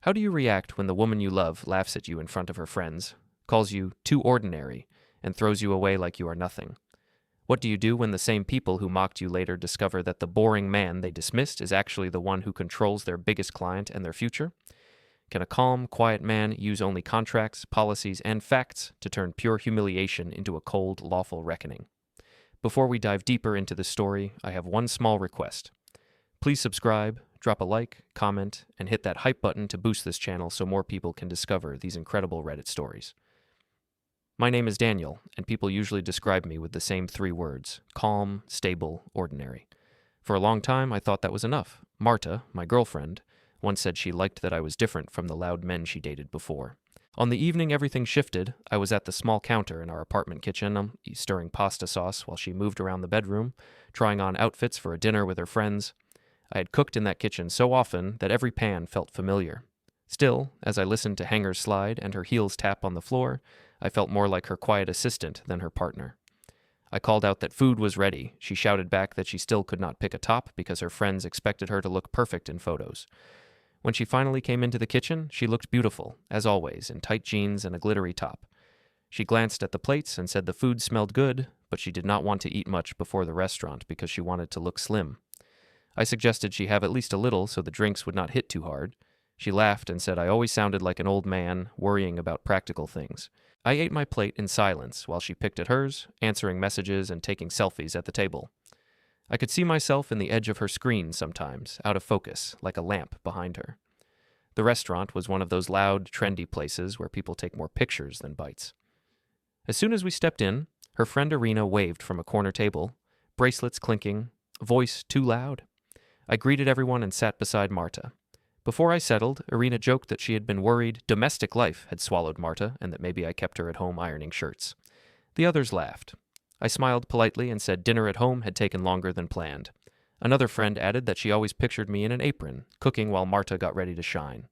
How do you react when the woman you love laughs at you in front of her friends, calls you too ordinary, and throws you away like you are nothing? What do you do when the same people who mocked you later discover that the boring man they dismissed is actually the one who controls their biggest client and their future? Can a calm, quiet man use only contracts, policies, and facts to turn pure humiliation into a cold, lawful reckoning? Before we dive deeper into this story, I have one small request. Please subscribe, drop a like, comment, and hit that hype button to boost this channel so more people can discover these incredible Reddit stories. My name is Daniel, and people usually describe me with the same 3 words: calm, stable, ordinary. For a long time, I thought that was enough. Marta, my girlfriend, once said she liked that I was different from the loud men she dated before. On the evening everything shifted, I was at the small counter in our apartment kitchen, stirring pasta sauce while she moved around the bedroom, trying on outfits for a dinner with her friends. I had cooked in that kitchen so often that every pan felt familiar. Still, as I listened to hangers slide and her heels tap on the floor, I felt more like her quiet assistant than her partner. I called out that food was ready. She shouted back that she still could not pick a top because her friends expected her to look perfect in photos. When she finally came into the kitchen, she looked beautiful, as always, in tight jeans and a glittery top. She glanced at the plates and said the food smelled good, but she did not want to eat much before the restaurant because she wanted to look slim. I suggested she have at least a little so the drinks would not hit too hard. She laughed and said I always sounded like an old man, worrying about practical things. I ate my plate in silence while she picked at hers, answering messages and taking selfies at the table. I could see myself in the edge of her screen sometimes, out of focus, like a lamp behind her. The restaurant was one of those loud, trendy places where people take more pictures than bites. As soon as we stepped in, her friend Irina waved from a corner table, bracelets clinking, voice too loud. I greeted everyone and sat beside Marta. Before I settled, Irina joked that she had been worried domestic life had swallowed Marta and that maybe I kept her at home ironing shirts. The others laughed. I smiled politely and said dinner at home had taken longer than planned. Another friend added that she always pictured me in an apron, cooking while Marta got ready to shine.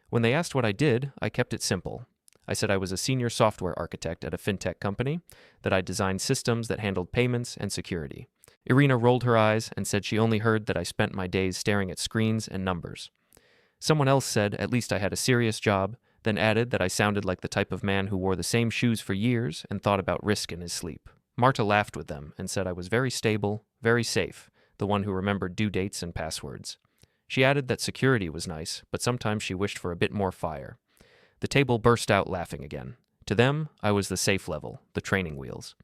When they asked what I did, I kept it simple. I said I was a senior software architect at a fintech company, that I designed systems that handled payments and security. Irina rolled her eyes and said she only heard that I spent my days staring at screens and numbers. Someone else said at least I had a serious job, then added that I sounded like the type of man who wore the same shoes for years and thought about risk in his sleep. Marta laughed with them and said I was very stable, very safe, the one who remembered due dates and passwords. She added that security was nice, but sometimes she wished for a bit more fire. The table burst out laughing again. To them, I was the safe level, the training wheels.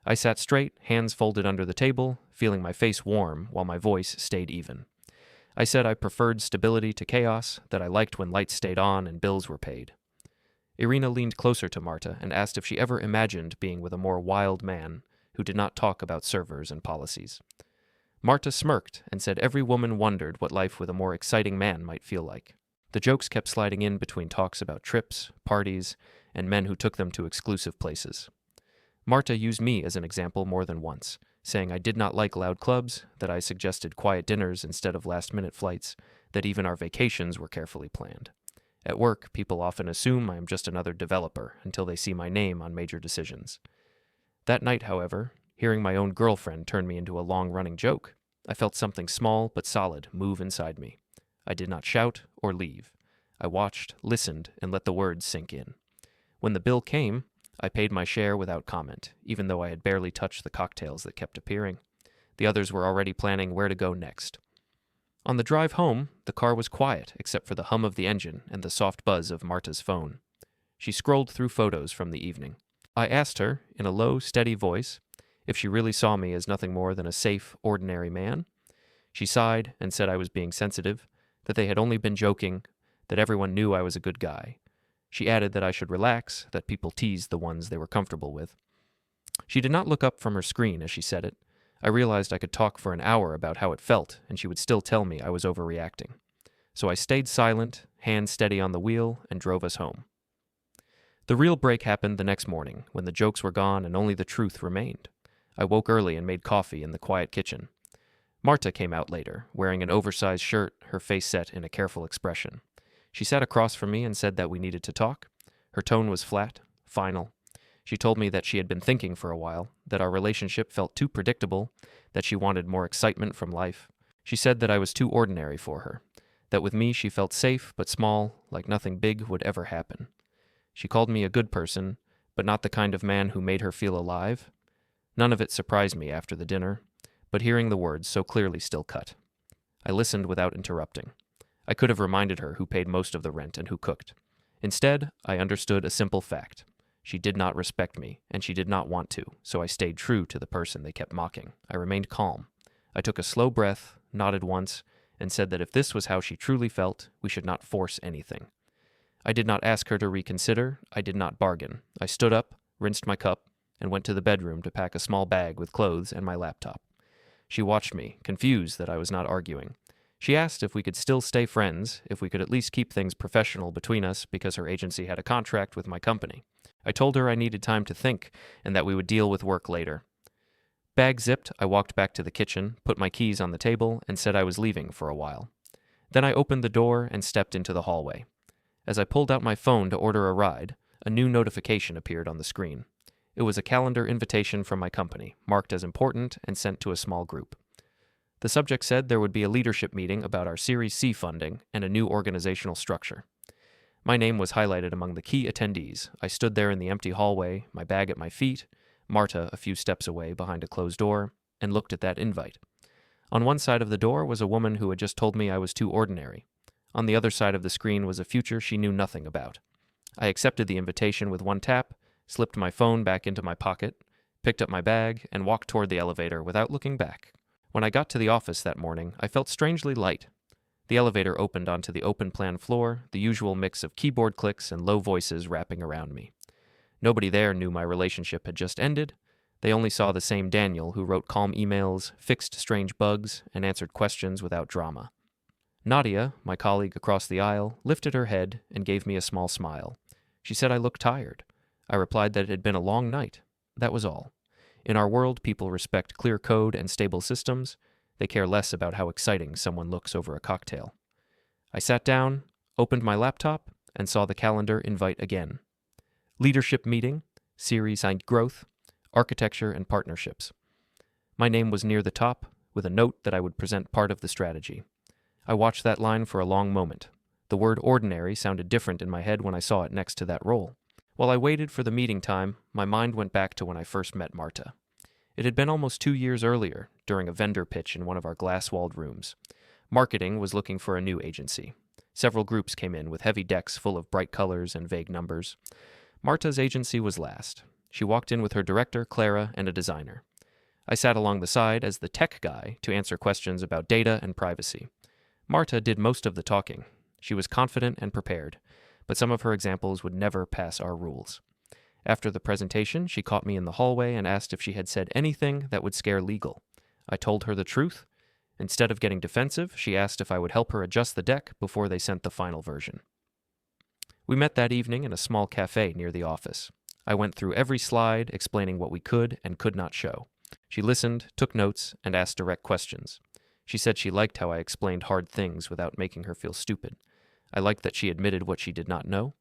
I sat straight, hands folded under the table, feeling my face warm while my voice stayed even. I said I preferred stability to chaos, that I liked when lights stayed on and bills were paid. Irina leaned closer to Marta and asked if she ever imagined being with a more wild man who did not talk about servers and policies. Marta smirked and said every woman wondered what life with a more exciting man might feel like. The jokes kept sliding in between talks about trips, parties, and men who took them to exclusive places. Marta used me as an example more than once, saying I did not like loud clubs, that I suggested quiet dinners instead of last-minute flights, that even our vacations were carefully planned. At work, people often assume I am just another developer until they see my name on major decisions. That night, however, hearing my own girlfriend turn me into a long-running joke, I felt something small but solid move inside me. I did not shout or leave. I watched, listened, and let the words sink in. When the bill came, I paid my share without comment, even though I had barely touched the cocktails that kept appearing. The others were already planning where to go next. On the drive home, the car was quiet except for the hum of the engine and the soft buzz of Marta's phone. She scrolled through photos from the evening. I asked her, in a low, steady voice, if she really saw me as nothing more than a safe, ordinary man. She sighed and said I was being sensitive, that they had only been joking, that everyone knew I was a good guy. She added that I should relax, that people teased the ones they were comfortable with. She did not look up from her screen as she said it. I realized I could talk for an hour about how it felt, and she would still tell me I was overreacting. So I stayed silent, hands steady on the wheel, and drove us home. The real break happened the next morning, when the jokes were gone and only the truth remained. I woke early and made coffee in the quiet kitchen. Marta came out later, wearing an oversized shirt, her face set in a careful expression. She sat across from me and said that we needed to talk. Her tone was flat, final. She told me that she had been thinking for a while, that our relationship felt too predictable, that she wanted more excitement from life. She said that I was too ordinary for her, that with me she felt safe but small, like nothing big would ever happen. She called me a good person, but not the kind of man who made her feel alive. None of it surprised me after the dinner, but hearing the words so clearly still cut. I listened without interrupting. I could have reminded her who paid most of the rent and who cooked. Instead, I understood a simple fact. She did not respect me, and she did not want to, so I stayed true to the person they kept mocking. I remained calm. I took a slow breath, nodded once, and said that if this was how she truly felt, we should not force anything. I did not ask her to reconsider. I did not bargain. I stood up, rinsed my cup, and went to the bedroom to pack a small bag with clothes and my laptop. She watched me, confused that I was not arguing. She asked if we could still stay friends, if we could at least keep things professional between us because her agency had a contract with my company. I told her I needed time to think and that we would deal with work later. Bag zipped, I walked back to the kitchen, put my keys on the table, and said I was leaving for a while. Then I opened the door and stepped into the hallway. As I pulled out my phone to order a ride, a new notification appeared on the screen. It was a calendar invitation from my company, marked as important and sent to a small group. The subject said there would be a leadership meeting about our Series C funding and a new organizational structure. My name was highlighted among the key attendees. I stood there in the empty hallway, my bag at my feet, Marta a few steps away behind a closed door, and looked at that invite. On one side of the door was a woman who had just told me I was too ordinary. On the other side of the screen was a future she knew nothing about. I accepted the invitation with one tap, slipped my phone back into my pocket, picked up my bag, and walked toward the elevator without looking back. When I got to the office that morning, I felt strangely light. The elevator opened onto the open-plan floor, the usual mix of keyboard clicks and low voices wrapping around me. Nobody there knew my relationship had just ended. They only saw the same Daniel who wrote calm emails, fixed strange bugs, and answered questions without drama. Nadia, my colleague across the aisle, lifted her head and gave me a small smile. She said I looked tired. I replied that it had been a long night. That was all. In our world, people respect clear code and stable systems. They care less about how exciting someone looks over a cocktail. I sat down, opened my laptop, and saw the calendar invite again. Leadership meeting, Series I growth, architecture and partnerships. My name was near the top, with a note that I would present part of the strategy. I watched that line for a long moment. The word ordinary sounded different in my head when I saw it next to that role. While I waited for the meeting time, my mind went back to when I first met Marta. It had been almost 2 years earlier, during a vendor pitch in one of our glass-walled rooms. Marketing was looking for a new agency. Several groups came in with heavy decks full of bright colors and vague numbers. Marta's agency was last. She walked in with her director, Clara, and a designer. I sat along the side as the tech guy to answer questions about data and privacy. Marta did most of the talking. She was confident and prepared, but some of her examples would never pass our rules. After the presentation, she caught me in the hallway and asked if she had said anything that would scare legal. I told her the truth. Instead of getting defensive, she asked if I would help her adjust the deck before they sent the final version. We met that evening in a small cafe near the office. I went through every slide, explaining what we could and could not show. She listened, took notes, and asked direct questions. She said she liked how I explained hard things without making her feel stupid. I liked that she admitted what she did not know.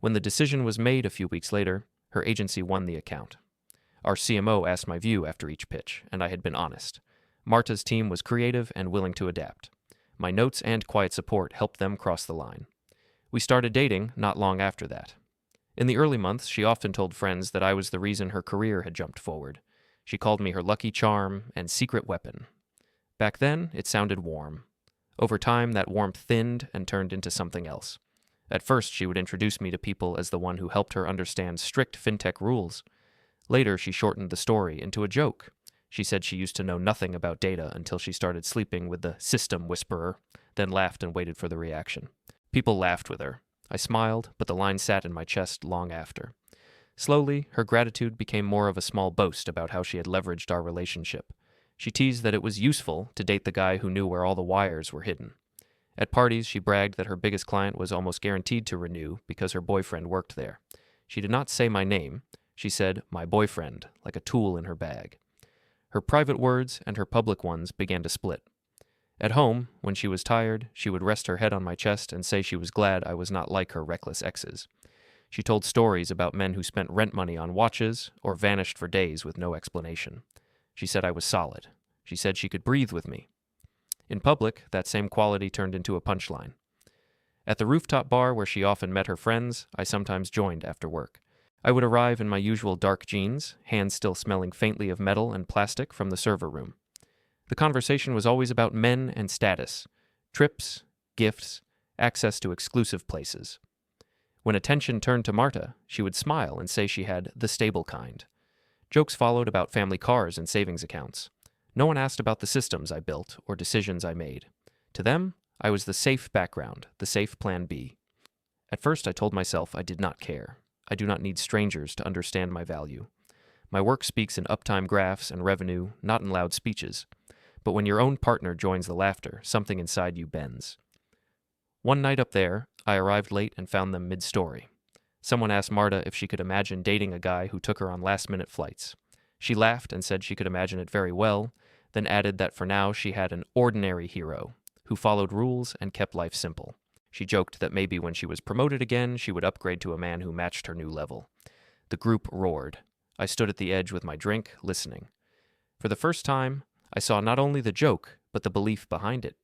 When the decision was made a few weeks later, her agency won the account. Our CMO asked my view after each pitch, and I had been honest. Marta's team was creative and willing to adapt. My notes and quiet support helped them cross the line. We started dating not long after that. In the early months, she often told friends that I was the reason her career had jumped forward. She called me her lucky charm and secret weapon. Back then, it sounded warm. Over time, that warmth thinned and turned into something else. At first, she would introduce me to people as the one who helped her understand strict fintech rules. Later, she shortened the story into a joke. She said she used to know nothing about data until she started sleeping with the system whisperer, then laughed and waited for the reaction. People laughed with her. I smiled, but the line sat in my chest long after. Slowly, her gratitude became more of a small boast about how she had leveraged our relationship. She teased that it was useful to date the guy who knew where all the wires were hidden. At parties, she bragged that her biggest client was almost guaranteed to renew because her boyfriend worked there. She did not say my name. She said, "my boyfriend," like a tool in her bag. Her private words and her public ones began to split. At home, when she was tired, she would rest her head on my chest and say she was glad I was not like her reckless exes. She told stories about men who spent rent money on watches or vanished for days with no explanation. She said I was solid. She said she could breathe with me. In public, that same quality turned into a punchline. At the rooftop bar where she often met her friends, I sometimes joined after work. I would arrive in my usual dark jeans, hands still smelling faintly of metal and plastic from the server room. The conversation was always about men and status, trips, gifts, access to exclusive places. When attention turned to Marta, she would smile and say she had the stable kind. Jokes followed about family cars and savings accounts. No one asked about the systems I built or decisions I made. To them, I was the safe background, the safe plan B. At first, I told myself I did not care. I do not need strangers to understand my value. My work speaks in uptime graphs and revenue, not in loud speeches. But when your own partner joins the laughter, something inside you bends. One night up there, I arrived late and found them mid-story. Someone asked Marta if she could imagine dating a guy who took her on last-minute flights. She laughed and said she could imagine it very well, then added that for now she had an ordinary hero who followed rules and kept life simple. She joked that maybe when she was promoted again, she would upgrade to a man who matched her new level. The group roared. I stood at the edge with my drink, listening. For the first time, I saw not only the joke, but the belief behind it.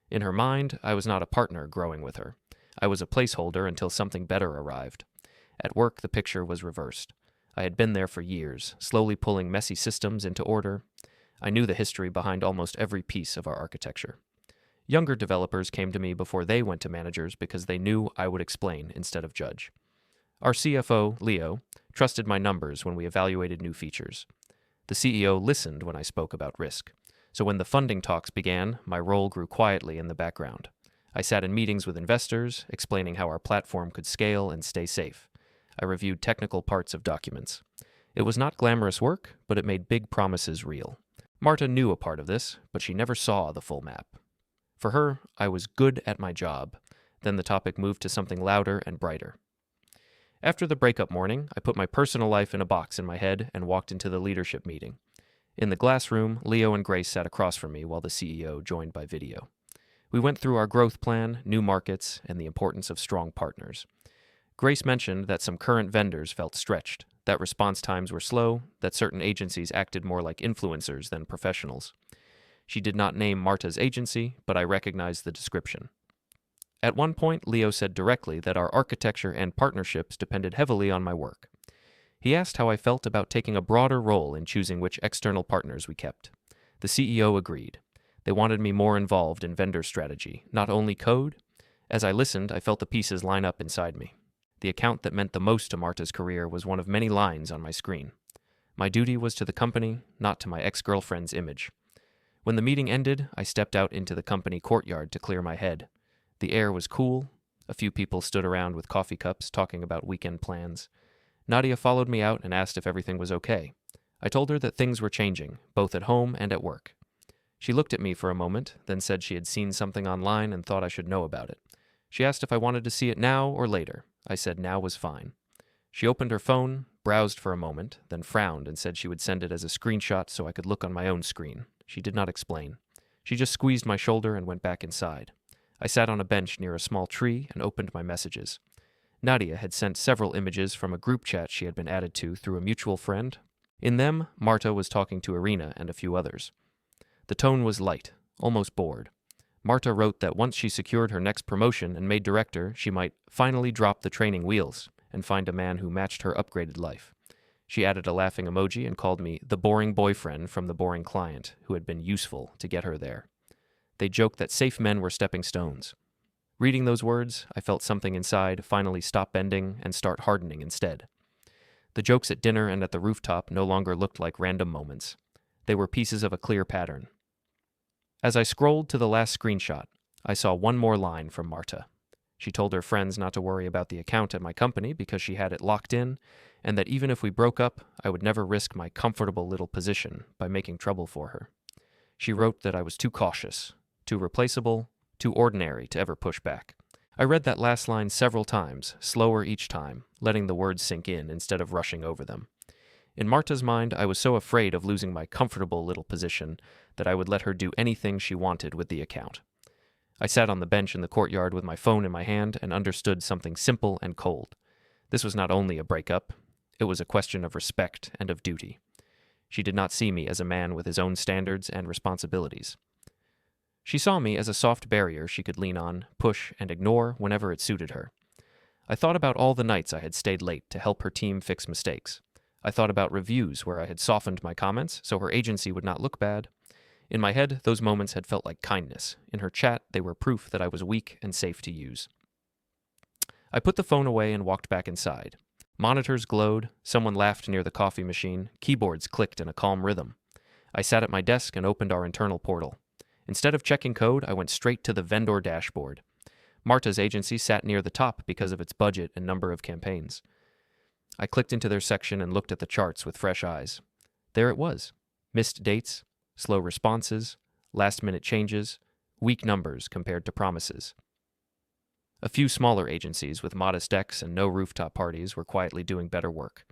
In her mind, I was not a partner growing with her. I was a placeholder until something better arrived. At work, the picture was reversed. I had been there for years, slowly pulling messy systems into order. I knew the history behind almost every piece of our architecture. Younger developers came to me before they went to managers because they knew I would explain instead of judge. Our CFO, Leo, trusted my numbers when we evaluated new features. The CEO listened when I spoke about risk. So when the funding talks began, my role grew quietly in the background. I sat in meetings with investors, explaining how our platform could scale and stay safe. I reviewed technical parts of documents. It was not glamorous work, but it made big promises real. Marta knew a part of this, but she never saw the full map. For her, I was good at my job. Then the topic moved to something louder and brighter. After the breakup morning, I put my personal life in a box in my head and walked into the leadership meeting. In the glass room, Leo and Grace sat across from me while the CEO joined by video. We went through our growth plan, new markets, and the importance of strong partners. Grace mentioned that some current vendors felt stretched, that response times were slow, that certain agencies acted more like influencers than professionals. She did not name Marta's agency, but I recognized the description. At one point, Leo said directly that our architecture and partnerships depended heavily on my work. He asked how I felt about taking a broader role in choosing which external partners we kept. The CEO agreed. They wanted me more involved in vendor strategy, not only code. As I listened, I felt the pieces line up inside me. The account that meant the most to Marta's career was one of many lines on my screen. My duty was to the company, not to my ex-girlfriend's image. When the meeting ended, I stepped out into the company courtyard to clear my head. The air was cool. A few people stood around with coffee cups talking about weekend plans. Nadia followed me out and asked if everything was okay. I told her that things were changing, both at home and at work. She looked at me for a moment, then said she had seen something online and thought I should know about it. She asked if I wanted to see it now or later. I said now was fine. She opened her phone, browsed for a moment, then frowned and said she would send it as a screenshot so I could look on my own screen. She did not explain. She just squeezed my shoulder and went back inside. I sat on a bench near a small tree and opened my messages. Nadia had sent several images from a group chat she had been added to through a mutual friend. In them, Marta was talking to Irina and a few others. The tone was light, almost bored. Marta wrote that once she secured her next promotion and made director, she might finally drop the training wheels and find a man who matched her upgraded life. She added a laughing emoji and called me the boring boyfriend from the boring client who had been useful to get her there. They joked that safe men were stepping stones. Reading those words, I felt something inside finally stop bending and start hardening instead. The jokes at dinner and at the rooftop no longer looked like random moments. They were pieces of a clear pattern. As I scrolled to the last screenshot, I saw one more line from Marta. She told her friends not to worry about the account at my company because she had it locked in, and that even if we broke up, I would never risk my comfortable little position by making trouble for her. She wrote that I was too cautious, too replaceable, too ordinary to ever push back. I read that last line several times, slower each time, letting the words sink in instead of rushing over them. In Marta's mind, I was so afraid of losing my comfortable little position that I would let her do anything she wanted with the account. I sat on the bench in the courtyard with my phone in my hand and understood something simple and cold. This was not only a breakup, it was a question of respect and of duty. She did not see me as a man with his own standards and responsibilities. She saw me as a soft barrier she could lean on, push, and ignore whenever it suited her. I thought about all the nights I had stayed late to help her team fix mistakes. I thought about reviews where I had softened my comments so her agency would not look bad. In my head, those moments had felt like kindness. In her chat, they were proof that I was weak and safe to use. I put the phone away and walked back inside. Monitors glowed, someone laughed near the coffee machine, keyboards clicked in a calm rhythm. I sat at my desk and opened our internal portal. Instead of checking code, I went straight to the vendor dashboard. Marta's agency sat near the top because of its budget and number of campaigns. I clicked into their section and looked at the charts with fresh eyes. There it was. Missed dates, slow responses, last-minute changes, weak numbers compared to promises. A few smaller agencies with modest decks and no rooftop parties were quietly doing better work.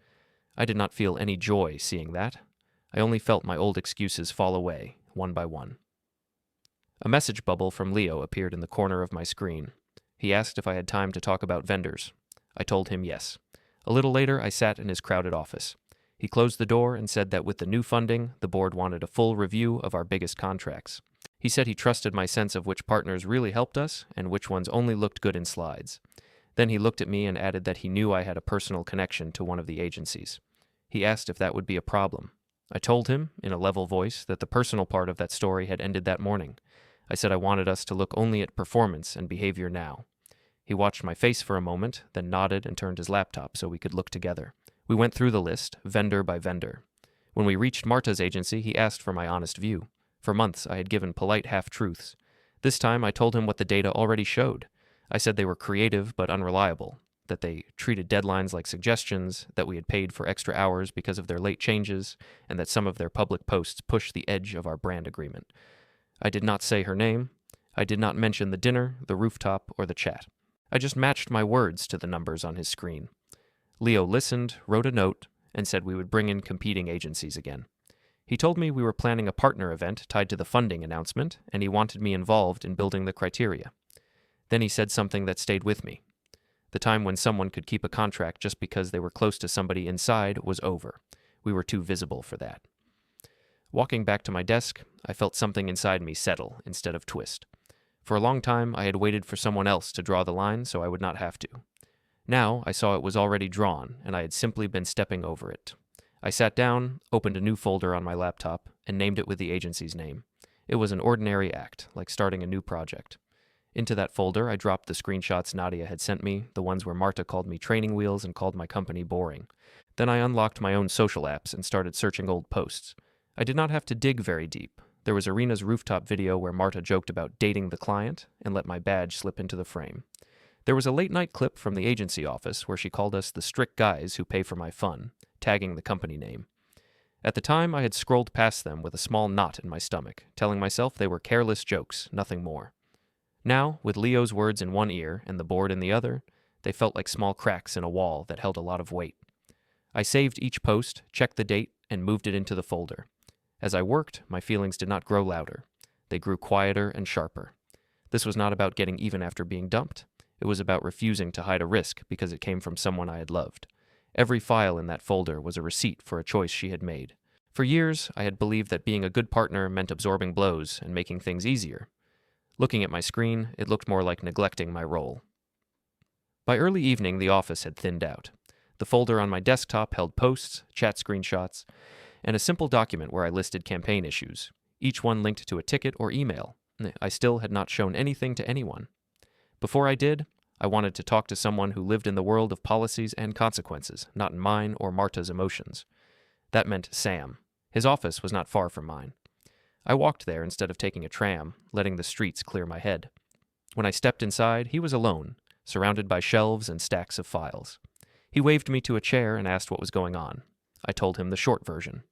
I did not feel any joy seeing that. I only felt my old excuses fall away, one by one. A message bubble from Leo appeared in the corner of my screen. He asked if I had time to talk about vendors. I told him yes. A little later, I sat in his crowded office. He closed the door and said that with the new funding, the board wanted a full review of our biggest contracts. He said he trusted my sense of which partners really helped us and which ones only looked good in slides. Then he looked at me and added that he knew I had a personal connection to one of the agencies. He asked if that would be a problem. I told him, in a level voice, that the personal part of that story had ended that morning. I said I wanted us to look only at performance and behavior now. He watched my face for a moment, then nodded and turned his laptop so we could look together. We went through the list, vendor by vendor. When we reached Marta's agency, he asked for my honest view. For months, I had given polite half-truths. This time, I told him what the data already showed. I said they were creative but unreliable, that they treated deadlines like suggestions, that we had paid for extra hours because of their late changes, and that some of their public posts pushed the edge of our brand agreement. I did not say her name. I did not mention the dinner, the rooftop, or the chat. I just matched my words to the numbers on his screen. Leo listened, wrote a note, and said we would bring in competing agencies again. He told me we were planning a partner event tied to the funding announcement, and he wanted me involved in building the criteria. Then he said something that stayed with me. The time when someone could keep a contract just because they were close to somebody inside was over. We were too visible for that. Walking back to my desk, I felt something inside me settle instead of twist. For a long time, I had waited for someone else to draw the line so I would not have to. Now, I saw it was already drawn, and I had simply been stepping over it. I sat down, opened a new folder on my laptop, and named it with the agency's name. It was an ordinary act, like starting a new project. Into that folder, I dropped the screenshots Nadia had sent me, the ones where Marta called me training wheels and called my company boring. Then I unlocked my own social apps and started searching old posts. I did not have to dig very deep. There was Arena's rooftop video where Marta joked about dating the client and let my badge slip into the frame. There was a late-night clip from the agency office where she called us the strict guys who pay for my fun, tagging the company name. At the time, I had scrolled past them with a small knot in my stomach, telling myself they were careless jokes, nothing more. Now, with Leo's words in one ear and the board in the other, they felt like small cracks in a wall that held a lot of weight. I saved each post, checked the date, and moved it into the folder. As I worked, my feelings did not grow louder. They grew quieter and sharper. This was not about getting even after being dumped. It was about refusing to hide a risk because it came from someone I had loved. Every file in that folder was a receipt for a choice she had made. For years, I had believed that being a good partner meant absorbing blows and making things easier. Looking at my screen, it looked more like neglecting my role. By early evening, the office had thinned out. The folder on my desktop held posts, chat screenshots, and a simple document where I listed campaign issues, each one linked to a ticket or email. I still had not shown anything to anyone. Before I did, I wanted to talk to someone who lived in the world of policies and consequences, not in mine or Marta's emotions. That meant Sam. His office was not far from mine. I walked there instead of taking a tram, letting the streets clear my head. When I stepped inside, he was alone, surrounded by shelves and stacks of files. He waved me to a chair and asked what was going on. I told him the short version.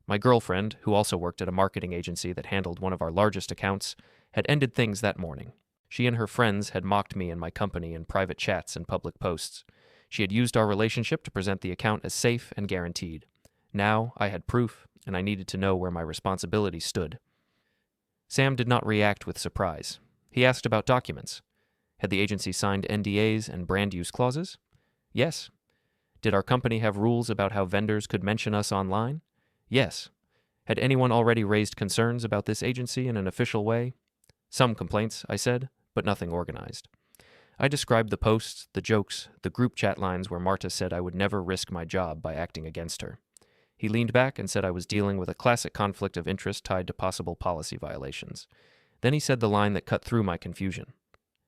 My girlfriend, who also worked at a marketing agency that handled one of our largest accounts, had ended things that morning. She and her friends had mocked me and my company in private chats and public posts. She had used our relationship to present the account as safe and guaranteed. Now I had proof, and I needed to know where my responsibility stood. Sam did not react with surprise. He asked about documents. Had the agency signed NDAs and brand use clauses? Yes. Did our company have rules about how vendors could mention us online? Yes. Had anyone already raised concerns about this agency in an official way? Some complaints, I said, but nothing organized. I described the posts, the jokes, the group chat lines where Marta said I would never risk my job by acting against her. He leaned back and said I was dealing with a classic conflict of interest tied to possible policy violations. Then he said the line that cut through my confusion.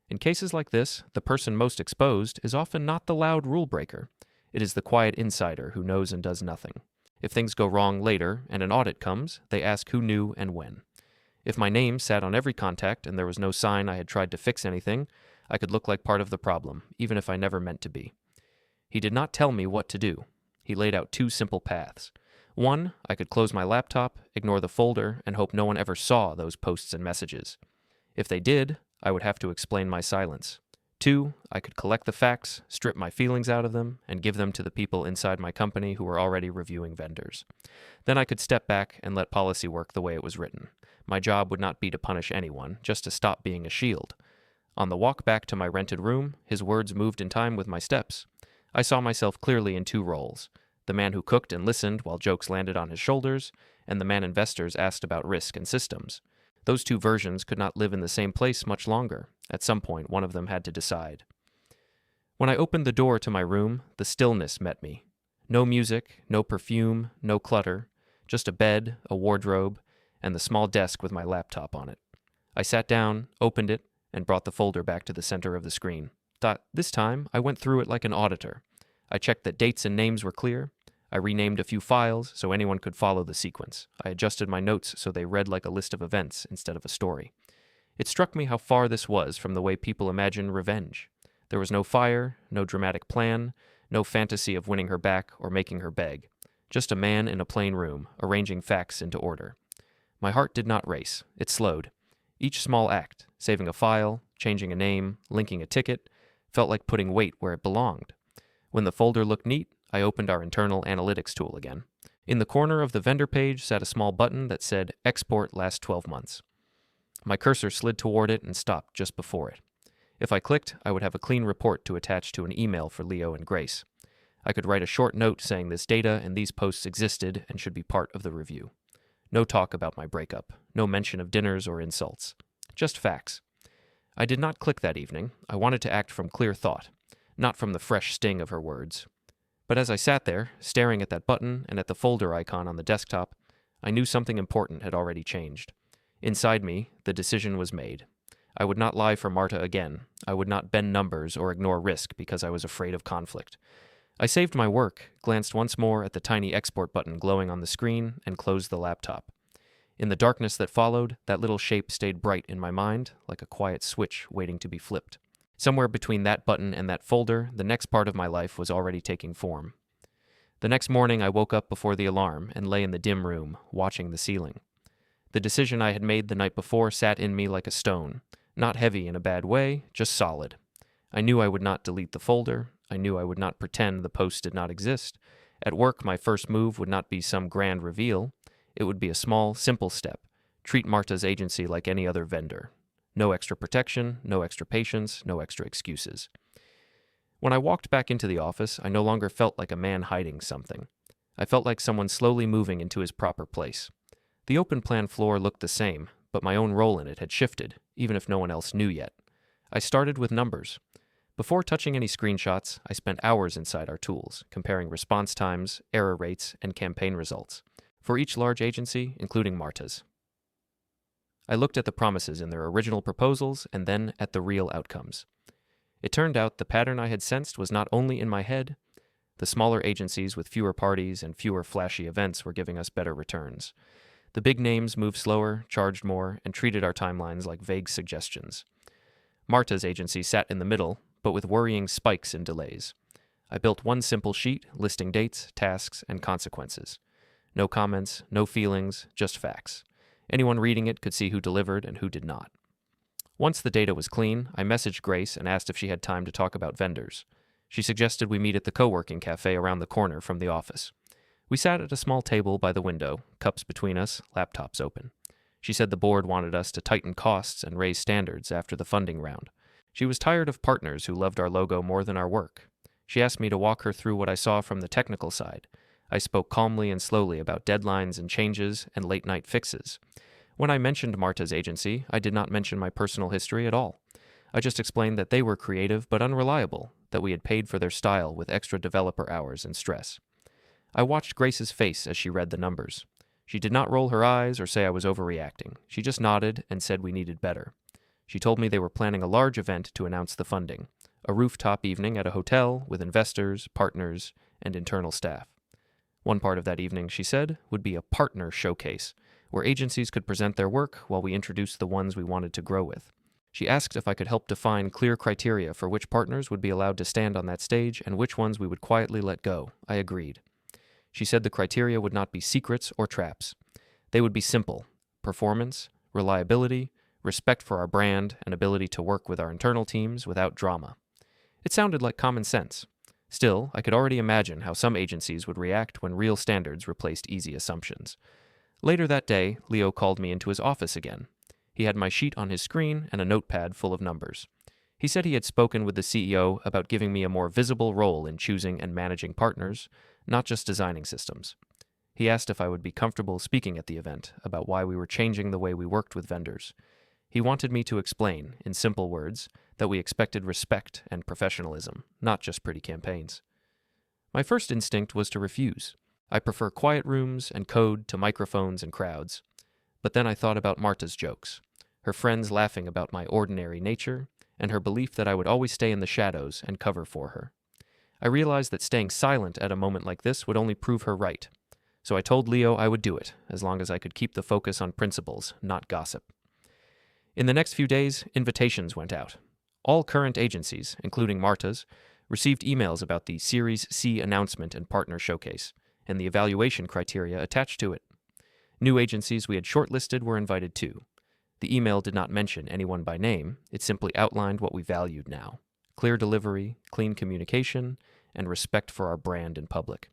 In cases like this, the person most exposed is often not the loud rule breaker. It is the quiet insider who knows and does nothing. If things go wrong later and an audit comes, they ask who knew and when. If my name sat on every contact and there was no sign I had tried to fix anything, I could look like part of the problem, even if I never meant to be. He did not tell me what to do. He laid out two simple paths. One, I could close my laptop, ignore the folder, and hope no one ever saw those posts and messages. If they did, I would have to explain my silence. Two, I could collect the facts, strip my feelings out of them, and give them to the people inside my company who were already reviewing vendors. Then I could step back and let policy work the way it was written. My job would not be to punish anyone, just to stop being a shield. On the walk back to my rented room, his words moved in time with my steps. I saw myself clearly in two roles: the man who cooked and listened while jokes landed on his shoulders, and the man investors asked about risk and systems. Those two versions could not live in the same place much longer. At some point, one of them had to decide. When I opened the door to my room, the stillness met me. No music, no perfume, no clutter, just a bed, a wardrobe, and the small desk with my laptop on it. I sat down, opened it, and brought the folder back to the center of the screen. This time, I went through it like an auditor. I checked that dates and names were clear. I renamed a few files so anyone could follow the sequence. I adjusted my notes so they read like a list of events instead of a story. It struck me how far this was from the way people imagine revenge. There was no fire, no dramatic plan, no fantasy of winning her back or making her beg. Just a man in a plain room, arranging facts into order. My heart did not race. It slowed. Each small act, saving a file, changing a name, linking a ticket, felt like putting weight where it belonged. When the folder looked neat, I opened our internal analytics tool again. In the corner of the vendor page sat a small button that said Export Last 12 Months. My cursor slid toward it and stopped just before it. If I clicked, I would have a clean report to attach to an email for Leo and Grace. I could write a short note saying this data and these posts existed and should be part of the review. No talk about my breakup, no mention of dinners or insults. Just facts. I did not click that evening. I wanted to act from clear thought, not from the fresh sting of her words. But as I sat there, staring at that button and at the folder icon on the desktop, I knew something important had already changed. Inside me, the decision was made. I would not lie for Marta again. I would not bend numbers or ignore risk because I was afraid of conflict. I saved my work, glanced once more at the tiny export button glowing on the screen, and closed the laptop. In the darkness that followed, that little shape stayed bright in my mind, like a quiet switch waiting to be flipped. Somewhere between that button and that folder, the next part of my life was already taking form. The next morning, I woke up before the alarm and lay in the dim room, watching the ceiling. The decision I had made the night before sat in me like a stone, not heavy in a bad way, just solid. I knew I would not delete the folder. I knew I would not pretend the post did not exist. At work, my first move would not be some grand reveal. It would be a small, simple step. Treat Marta's agency like any other vendor. No extra protection, no extra patience, no extra excuses. When I walked back into the office, I no longer felt like a man hiding something. I felt like someone slowly moving into his proper place. The open plan floor looked the same, but my own role in it had shifted, even if no one else knew yet. I started with numbers. Before touching any screenshots, I spent hours inside our tools, comparing response times, error rates, and campaign results, for each large agency, including Marta's. I looked at the promises in their original proposals and then at the real outcomes. It turned out the pattern I had sensed was not only in my head. The smaller agencies with fewer parties and fewer flashy events were giving us better returns. The big names moved slower, charged more, and treated our timelines like vague suggestions. Marta's agency sat in the middle, but with worrying spikes and delays. I built one simple sheet listing dates, tasks, and consequences. No comments, no feelings, just facts. Anyone reading it could see who delivered and who did not. Once the data was clean, I messaged Grace and asked if she had time to talk about vendors. She suggested we meet at the co-working cafe around the corner from the office. We sat at a small table by the window, cups between us, laptops open. She said the board wanted us to tighten costs and raise standards after the funding round. She was tired of partners who loved our logo more than our work. She asked me to walk her through what I saw from the technical side. I spoke calmly and slowly about deadlines and changes and late-night fixes. When I mentioned Marta's agency, I did not mention my personal history at all. I just explained that they were creative but unreliable, that we had paid for their style with extra developer hours and stress. I watched Grace's face as she read the numbers. She did not roll her eyes or say I was overreacting. She just nodded and said we needed better. She told me they were planning a large event to announce the funding, a rooftop evening at a hotel with investors, partners, and internal staff. One part of that evening, she said, would be a partner showcase, where agencies could present their work while we introduced the ones we wanted to grow with. She asked if I could help define clear criteria for which partners would be allowed to stand on that stage and which ones we would quietly let go. I agreed. She said the criteria would not be secrets or traps. They would be simple: performance, reliability, respect for our brand, and ability to work with our internal teams without drama. It sounded like common sense. Still, I could already imagine how some agencies would react when real standards replaced easy assumptions. Later that day, Leo called me into his office again. He had my sheet on his screen and a notepad full of numbers. He said he had spoken with the CEO about giving me a more visible role in choosing and managing partners, not just designing systems. He asked if I would be comfortable speaking at the event about why we were changing the way we worked with vendors. He wanted me to explain, in simple words, that we expected respect and professionalism, not just pretty campaigns. My first instinct was to refuse. I prefer quiet rooms and code to microphones and crowds. But then I thought about Marta's jokes, her friends laughing about my ordinary nature, and her belief that I would always stay in the shadows and cover for her. I realized that staying silent at a moment like this would only prove her right. So I told Leo I would do it, as long as I could keep the focus on principles, not gossip. In the next few days, invitations went out. All current agencies, including Marta's, received emails about the Series C announcement and partner showcase, and the evaluation criteria attached to it. New agencies we had shortlisted were invited too. The email did not mention anyone by name, it simply outlined what we valued now: clear delivery, clean communication, and respect for our brand in public.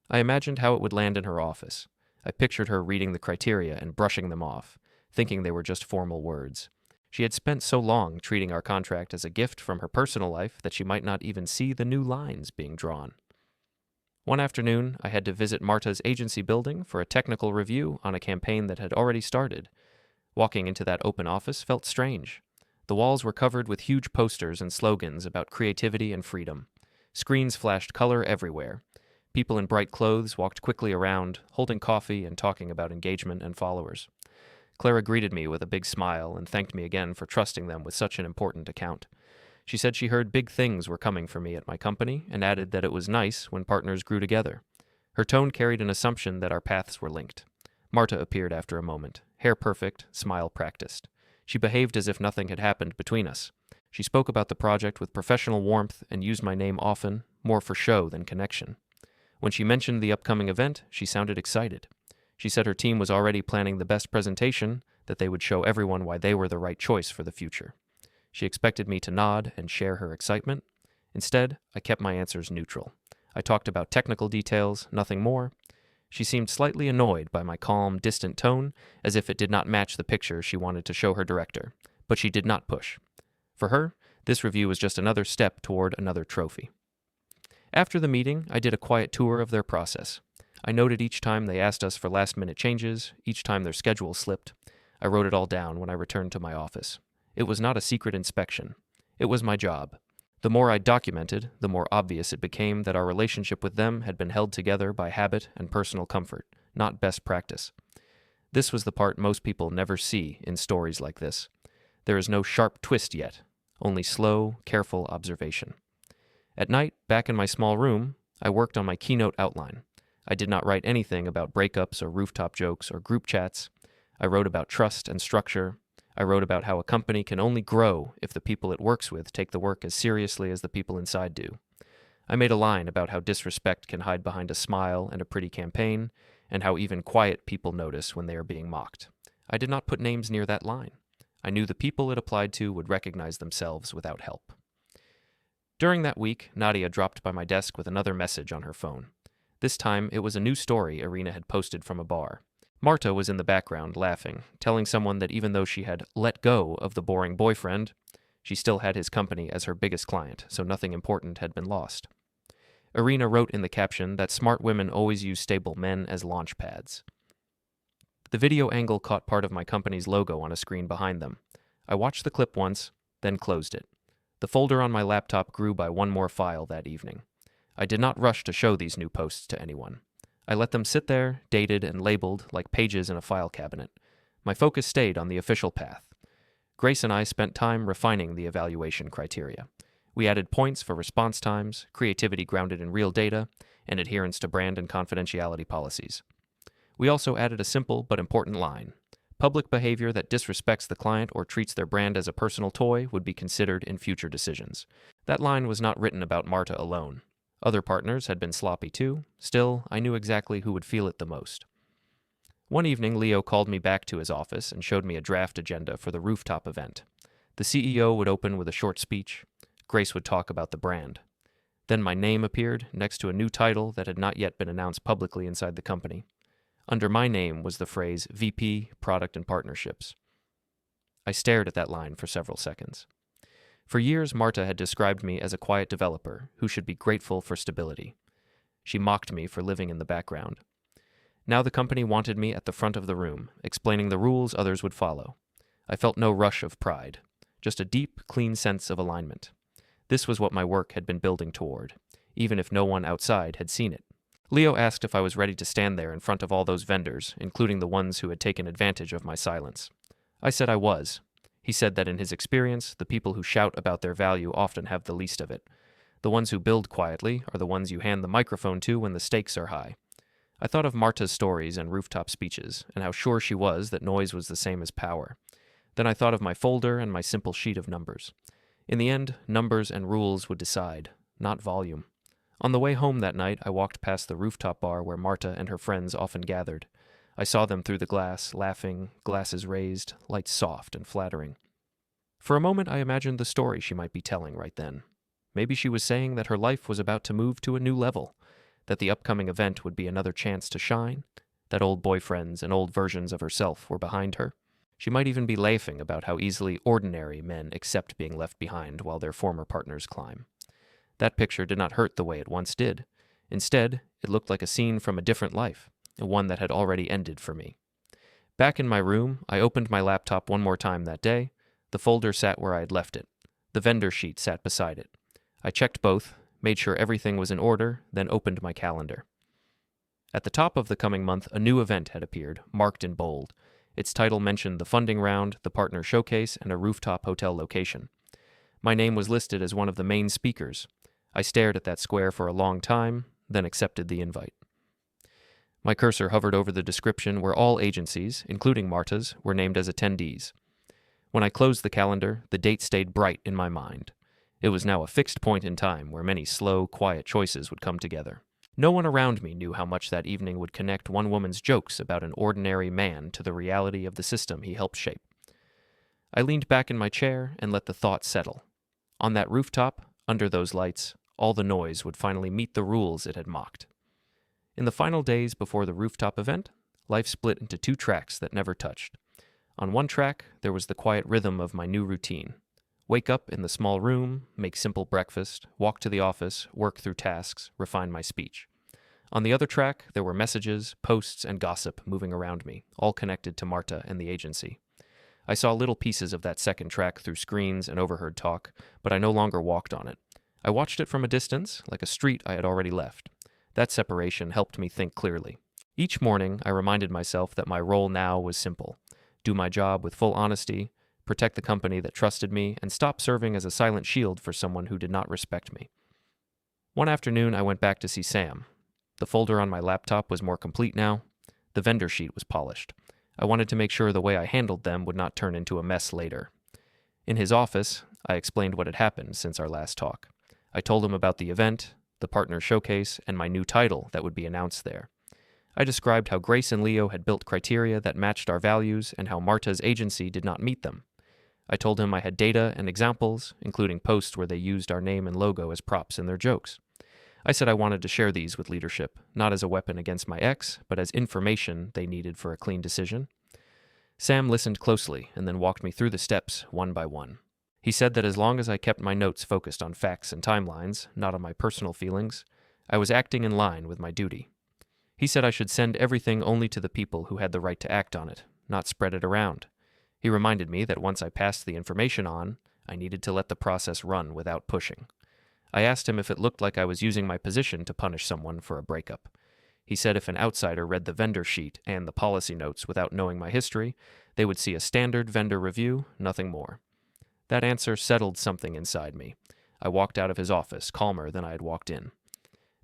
I imagined how it would land in her office. I pictured her reading the criteria and brushing them off, thinking they were just formal words. She had spent so long treating our contract as a gift from her personal life that she might not even see the new lines being drawn. One afternoon, I had to visit Marta's agency building for a technical review on a campaign that had already started. Walking into that open office felt strange. The walls were covered with huge posters and slogans about creativity and freedom. Screens flashed color everywhere. People in bright clothes walked quickly around, holding coffee and talking about engagement and followers. Clara greeted me with a big smile and thanked me again for trusting them with such an important account. She said she heard big things were coming for me at my company and added that it was nice when partners grew together. Her tone carried an assumption that our paths were linked. Marta appeared after a moment, hair perfect, smile practiced. She behaved as if nothing had happened between us. She spoke about the project with professional warmth and used my name often, more for show than connection. When she mentioned the upcoming event, she sounded excited. She said her team was already planning the best presentation, that they would show everyone why they were the right choice for the future. She expected me to nod and share her excitement. Instead, I kept my answers neutral. I talked about technical details, nothing more. She seemed slightly annoyed by my calm, distant tone, as if it did not match the picture she wanted to show her director, but she did not push. For her, this review was just another step toward another trophy. After the meeting, I did a quiet tour of their process. I noted each time they asked us for last-minute changes, each time their schedule slipped. I wrote it all down when I returned to my office. It was not a secret inspection. It was my job. The more I documented, the more obvious it became that our relationship with them had been held together by habit and personal comfort, not best practice. This was the part most people never see in stories like this. There is no sharp twist yet, only slow, careful observation. At night, back in my small room, I worked on my keynote outline. I did not write anything about breakups or rooftop jokes or group chats. I wrote about trust and structure. I wrote about how a company can only grow if the people it works with take the work as seriously as the people inside do. I made a line about how disrespect can hide behind a smile and a pretty campaign, and how even quiet people notice when they are being mocked. I did not put names near that line. I knew the people it applied to would recognize themselves without help. During that week, Nadia dropped by my desk with another message on her phone. This time, it was a new story Irina had posted from a bar. Marta was in the background, laughing, telling someone that even though she had let go of the boring boyfriend, she still had his company as her biggest client, so nothing important had been lost. Irina wrote in the caption that smart women always use stable men as launch pads. The video angle caught part of my company's logo on a screen behind them. I watched the clip once, then closed it. The folder on my laptop grew by one more file that evening. I did not rush to show these new posts to anyone. I let them sit there, dated and labeled like pages in a file cabinet. My focus stayed on the official path. Grace and I spent time refining the evaluation criteria. We added points for response times, creativity grounded in real data, and adherence to brand and confidentiality policies. We also added a simple but important line. Public behavior that disrespects the client or treats their brand as a personal toy would be considered in future decisions. That line was not written about Marta alone. Other partners had been sloppy too. Still, I knew exactly who would feel it the most. One evening, Leo called me back to his office and showed me a draft agenda for the rooftop event. The CEO would open with a short speech. Grace would talk about the brand. Then my name appeared next to a new title that had not yet been announced publicly inside the company. Under my name was the phrase VP, Product and Partnerships. I stared at that line for several seconds. For years, Marta had described me as a quiet developer who should be grateful for stability. She mocked me for living in the background. Now the company wanted me at the front of the room, explaining the rules others would follow. I felt no rush of pride, just a deep, clean sense of alignment. This was what my work had been building toward, even if no one outside had seen it. Leo asked if I was ready to stand there in front of all those vendors, including the ones who had taken advantage of my silence. I said I was. He said that in his experience, the people who shout about their value often have the least of it. The ones who build quietly are the ones you hand the microphone to when the stakes are high. I thought of Marta's stories and rooftop speeches, and how sure she was that noise was the same as power. Then I thought of my folder and my simple sheet of numbers. In the end, numbers and rules would decide, not volume. On the way home that night, I walked past the rooftop bar where Marta and her friends often gathered. I saw them through the glass, laughing, glasses raised, lights soft and flattering. For a moment, I imagined the story she might be telling right then. Maybe she was saying that her life was about to move to a new level, that the upcoming event would be another chance to shine, that old boyfriends and old versions of herself were behind her. She might even be laughing about how easily ordinary men accept being left behind while their former partners climb. That picture did not hurt the way it once did. Instead, it looked like a scene from a different life, one that had already ended for me. Back in my room, I opened my laptop one more time that day. The folder sat where I had left it. The vendor sheet sat beside it. I checked both, made sure everything was in order, then opened my calendar. At the top of the coming month, a new event had appeared, marked in bold. Its title mentioned the funding round, the partner showcase, and a rooftop hotel location. My name was listed as one of the main speakers. I stared at that square for a long time, then accepted the invite. My cursor hovered over the description where all agencies, including Marta's, were named as attendees. When I closed the calendar, the date stayed bright in my mind. It was now a fixed point in time where many slow, quiet choices would come together. No one around me knew how much that evening would connect one woman's jokes about an ordinary man to the reality of the system he helped shape. I leaned back in my chair and let the thought settle. On that rooftop, under those lights, all the noise would finally meet the rules it had mocked. In the final days before the rooftop event, life split into two tracks that never touched. On one track, there was the quiet rhythm of my new routine. Wake up in the small room, make simple breakfast, walk to the office, work through tasks, refine my speech. On the other track, there were messages, posts, and gossip moving around me, all connected to Marta and the agency. I saw little pieces of that second track through screens and overheard talk, but I no longer walked on it. I watched it from a distance, like a street I had already left. That separation helped me think clearly. Each morning, I reminded myself that my role now was simple. Do my job with full honesty, protect the company that trusted me, and stop serving as a silent shield for someone who did not respect me. One afternoon, I went back to see Sam. The folder on my laptop was more complete now. The vendor sheet was polished. I wanted to make sure the way I handled them would not turn into a mess later. In his office, I explained what had happened since our last talk. I told him about the event, the partner showcase, and my new title that would be announced there. I described how Grace and Leo had built criteria that matched our values and how Marta's agency did not meet them. I told him I had data and examples, including posts where they used our name and logo as props in their jokes. I said I wanted to share these with leadership, not as a weapon against my ex, but as information they needed for a clean decision. Sam listened closely and then walked me through the steps one by one. He said that as long as I kept my notes focused on facts and timelines, not on my personal feelings, I was acting in line with my duty. He said I should send everything only to the people who had the right to act on it, not spread it around. He reminded me that once I passed the information on, I needed to let the process run without pushing. I asked him if it looked like I was using my position to punish someone for a breakup. He said if an outsider read the vendor sheet and the policy notes without knowing my history, they would see a standard vendor review, nothing more. That answer settled something inside me. I walked out of his office, calmer than I had walked in.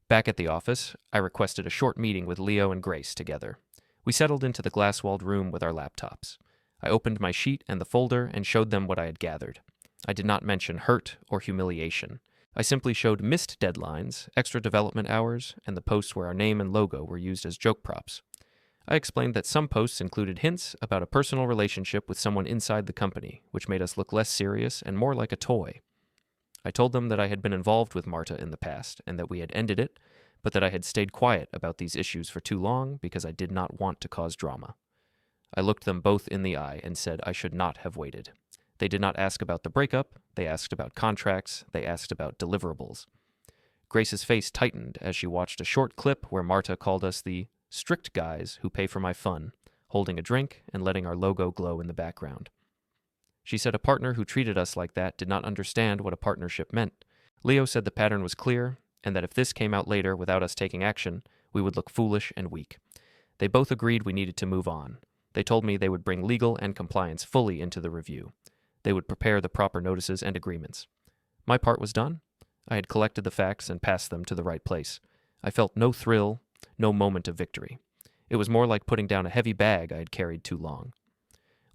Back at the office, I requested a short meeting with Leo and Grace together. We settled into the glass-walled room with our laptops. I opened my sheet and the folder and showed them what I had gathered. I did not mention hurt or humiliation. I simply showed missed deadlines, extra development hours, and the posts where our name and logo were used as joke props. I explained that some posts included hints about a personal relationship with someone inside the company, which made us look less serious and more like a toy. I told them that I had been involved with Marta in the past and that we had ended it, but that I had stayed quiet about these issues for too long because I did not want to cause drama. I looked them both in the eye and said I should not have waited. They did not ask about the breakup, they asked about contracts, they asked about deliverables. Grace's face tightened as she watched a short clip where Marta called us the strict guys who pay for my fun, holding a drink and letting our logo glow in the background. She said a partner who treated us like that did not understand what a partnership meant. Leo said the pattern was clear, and that if this came out later without us taking action, we would look foolish and weak. They both agreed we needed to move on. They told me they would bring legal and compliance fully into the review. They would prepare the proper notices and agreements. My part was done. I had collected the facts and passed them to the right place. I felt no thrill, no moment of victory. It was more like putting down a heavy bag I had carried too long.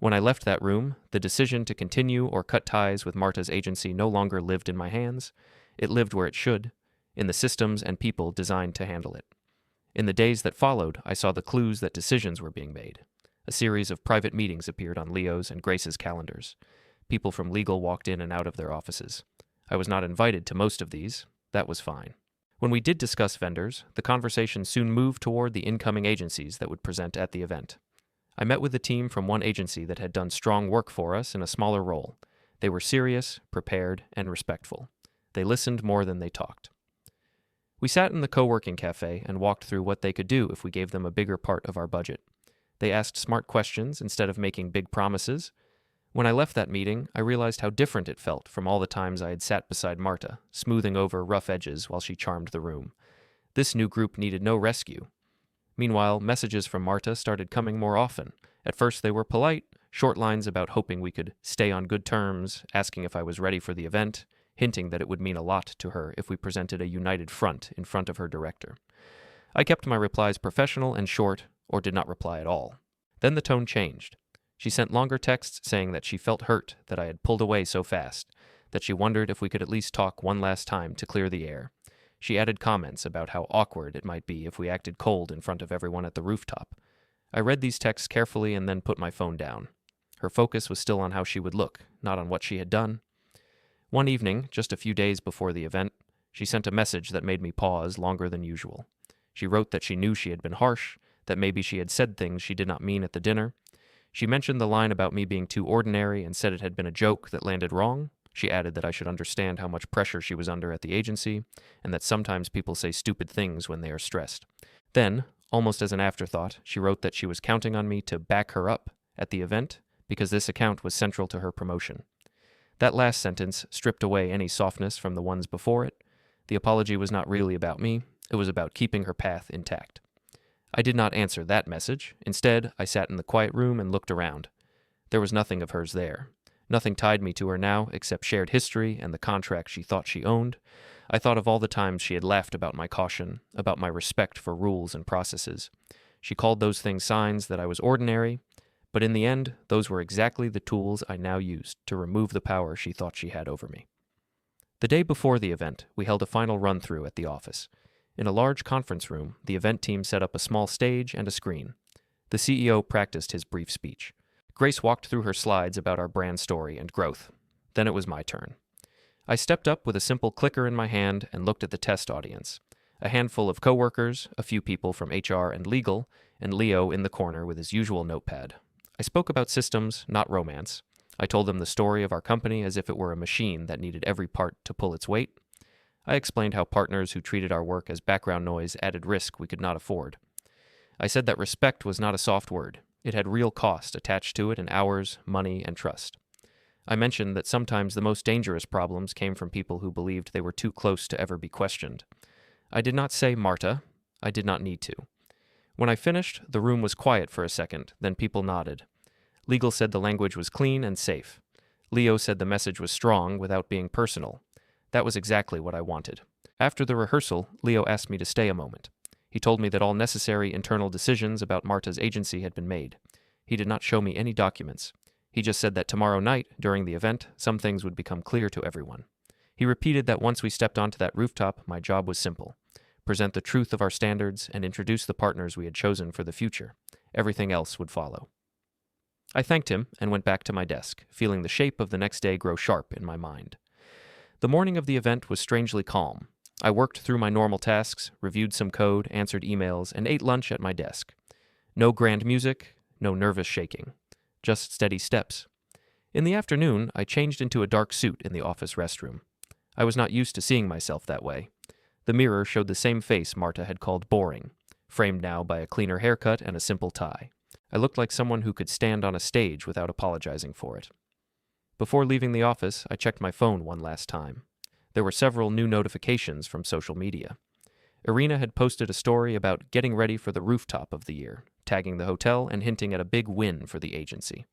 When I left that room, the decision to continue or cut ties with Marta's agency no longer lived in my hands. It lived where it should, in the systems and people designed to handle it. In the days that followed, I saw the clues that decisions were being made. A series of private meetings appeared on Leo's and Grace's calendars. People from legal walked in and out of their offices. I was not invited to most of these. That was fine. When we did discuss vendors, the conversation soon moved toward the incoming agencies that would present at the event. I met with a team from one agency that had done strong work for us in a smaller role. They were serious, prepared, and respectful. They listened more than they talked. We sat in the co-working cafe and walked through what they could do if we gave them a bigger part of our budget. They asked smart questions instead of making big promises. When I left that meeting, I realized how different it felt from all the times I had sat beside Marta, smoothing over rough edges while she charmed the room. This new group needed no rescue. Meanwhile, messages from Marta started coming more often. At first they were polite, short lines about hoping we could stay on good terms, asking if I was ready for the event, hinting that it would mean a lot to her if we presented a united front in front of her director. I kept my replies professional and short, or did not reply at all. Then the tone changed. She sent longer texts saying that she felt hurt that I had pulled away so fast, that she wondered if we could at least talk one last time to clear the air. She added comments about how awkward it might be if we acted cold in front of everyone at the rooftop. I read these texts carefully and then put my phone down. Her focus was still on how she would look, not on what she had done. One evening, just a few days before the event, she sent a message that made me pause longer than usual. She wrote that she knew she had been harsh, that maybe she had said things she did not mean at the dinner. She mentioned the line about me being too ordinary and said it had been a joke that landed wrong. She added that I should understand how much pressure she was under at the agency, and that sometimes people say stupid things when they are stressed. Then, almost as an afterthought, she wrote that she was counting on me to back her up at the event because this account was central to her promotion. That last sentence stripped away any softness from the ones before it. The apology was not really about me. It was about keeping her path intact. I did not answer that message. Instead, I sat in the quiet room and looked around. There was nothing of hers there. Nothing tied me to her now except shared history and the contract she thought she owned. I thought of all the times she had laughed about my caution, about my respect for rules and processes. She called those things signs that I was ordinary, but in the end, those were exactly the tools I now used to remove the power she thought she had over me. The day before the event, we held a final run-through at the office. In a large conference room, the event team set up a small stage and a screen. The CEO practiced his brief speech. Grace walked through her slides about our brand story and growth. Then it was my turn. I stepped up with a simple clicker in my hand and looked at the test audience. A handful of coworkers, a few people from HR and legal, and Leo in the corner with his usual notepad. I spoke about systems, not romance. I told them the story of our company as if it were a machine that needed every part to pull its weight. I explained how partners who treated our work as background noise added risk we could not afford. I said that respect was not a soft word. It had real cost attached to it in hours, money, and trust. I mentioned that sometimes the most dangerous problems came from people who believed they were too close to ever be questioned. I did not say Marta. I did not need to. When I finished, the room was quiet for a second, then people nodded. Legal said the language was clean and safe. Leo said the message was strong without being personal. That was exactly what I wanted. After the rehearsal, Leo asked me to stay a moment. He told me that all necessary internal decisions about Marta's agency had been made. He did not show me any documents. He just said that tomorrow night, during the event, some things would become clear to everyone. He repeated that once we stepped onto that rooftop, my job was simple. Present the truth of our standards and introduce the partners we had chosen for the future. Everything else would follow. I thanked him and went back to my desk, feeling the shape of the next day grow sharp in my mind. The morning of the event was strangely calm. I worked through my normal tasks, reviewed some code, answered emails, and ate lunch at my desk. No grand music, no nervous shaking. Just steady steps. In the afternoon, I changed into a dark suit in the office restroom. I was not used to seeing myself that way. The mirror showed the same face Marta had called boring, framed now by a cleaner haircut and a simple tie. I looked like someone who could stand on a stage without apologizing for it. Before leaving the office, I checked my phone one last time. There were several new notifications from social media. Irina had posted a story about getting ready for the rooftop of the year, tagging the hotel and hinting at a big win for the agency.